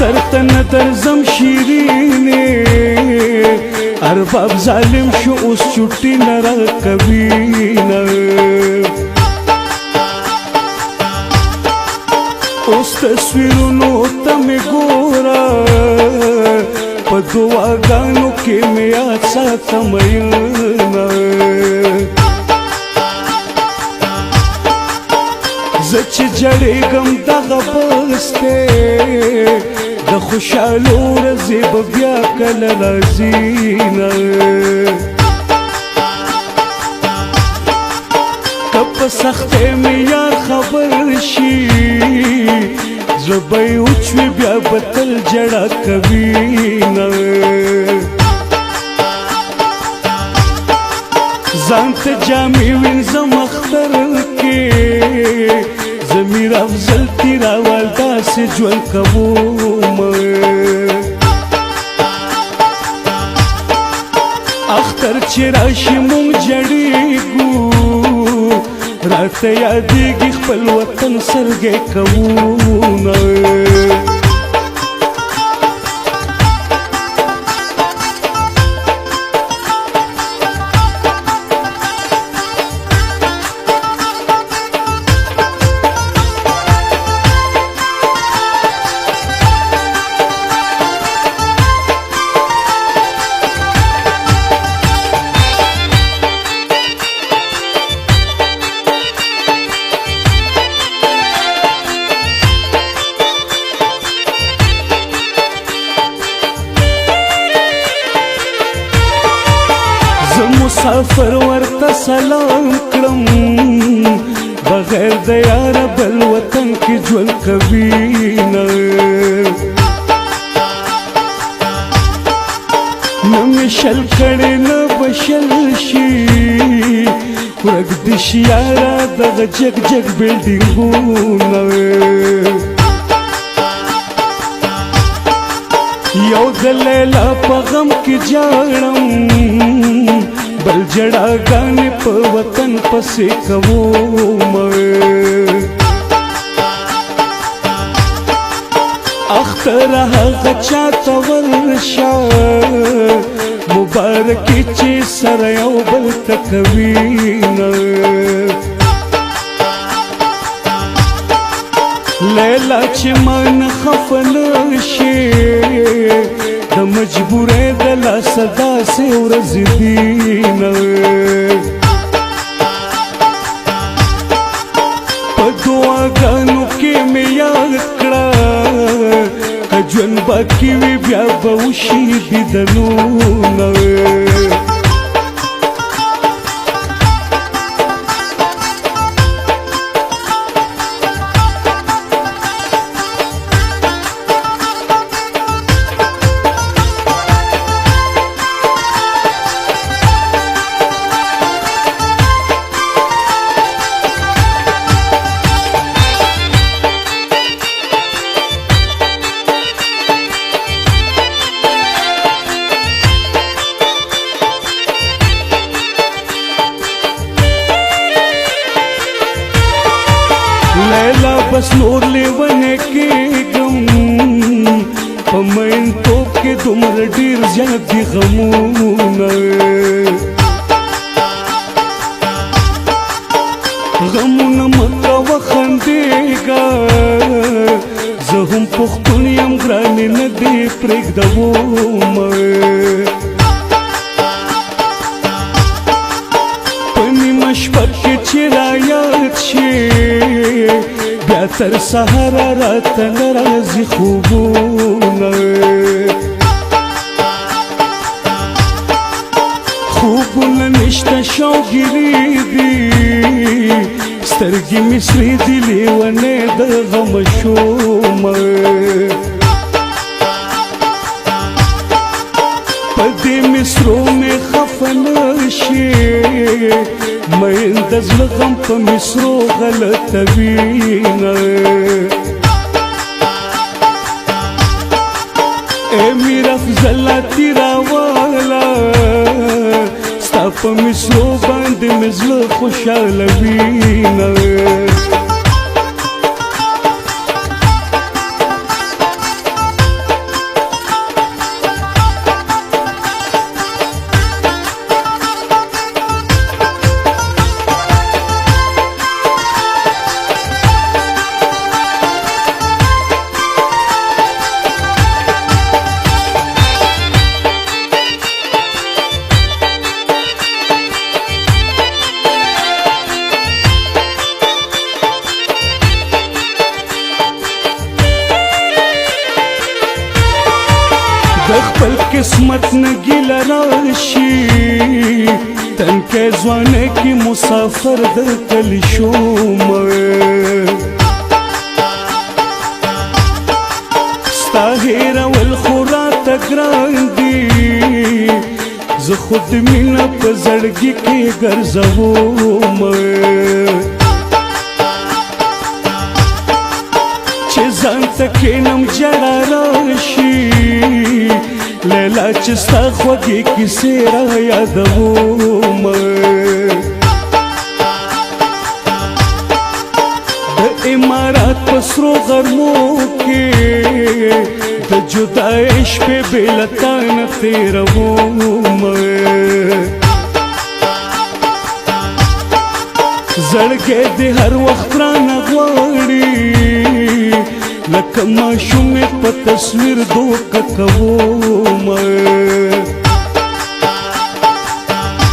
اختر ته نه درځم شیرینې ارباب ظالم شو اوس چټي نه راکوي نه اوس تصویرونو ته مې ګوره په دعاګانو کې مې یاد ساته میینه زه چې جړېږم دغه بس دی د خوشحالو ورځې به بیا کله راځي نه که په سختۍ مې یار خبر شي زړه به یې وچ وي بیا به تل ژړا کوي نه ځان ته جامې وینځم اختر کې ضمیر افضل تیراوال داسې ژوند کوم اختر چې راشي مونږ جړېږو راته یادېږي خپل وطن سلګۍ کوونه مسافر ورته سلام کړم بغیر د یاره بل وطن کې ژوند کوي نه نه مې شل کړی نه به شل شي ورک دې شي یاره دغه جګ جګ بلډینګونه یو د لیلا په غم کې جاړم بل جړاګانې په وطن پسې کوم اختر هغه چاته ورشه مبارکي چې سره یو بل ته کوي نه لیلا چې من خفه نشي د مجبورۍ د لاسه داسې ورځې دي نه په دعاګانو کې مې یاد کړه که ژوند باقي وي بیا به وشي دیدنونه لیلا بس نور لیونه کېږم په مینتوب کې دومره ډېر زیات دي غمونه غمونه مه کوه خندېږه زه هم پښتون یم ګرانې نه دې پرېږدوم په نیمه شپه کې چې رایاد شي بیا تر سهاره راته نه راځي خوبونه خوبونه نشته شوګیرې دي سترګې مې سرې دي لیونۍ د غمه شومه په دې مصرو مې خفه نشي مین د زړه غم په مصرو غلطوي نه امیر افضل تیراواله ستا په مصرو باندې مې زړه خوشحالوي نه د خپل قسمت نه ګیله راشي تنکه ځوانۍ کې مسافر درتلی شوم ستا هېرول خو راته ګران دي زه خود مینه په زړګي کې ګرځوم چې ځان ته کښېنم ژړا راشي لیلا چې ستا خوږې کیسې را یادوم د امارات په سرو غرمو کې د جدای شپې بې له تا نه تېروم زړګی دې هر وخت رانه غواړي لکه ماشومې په تصویر دوکه کوم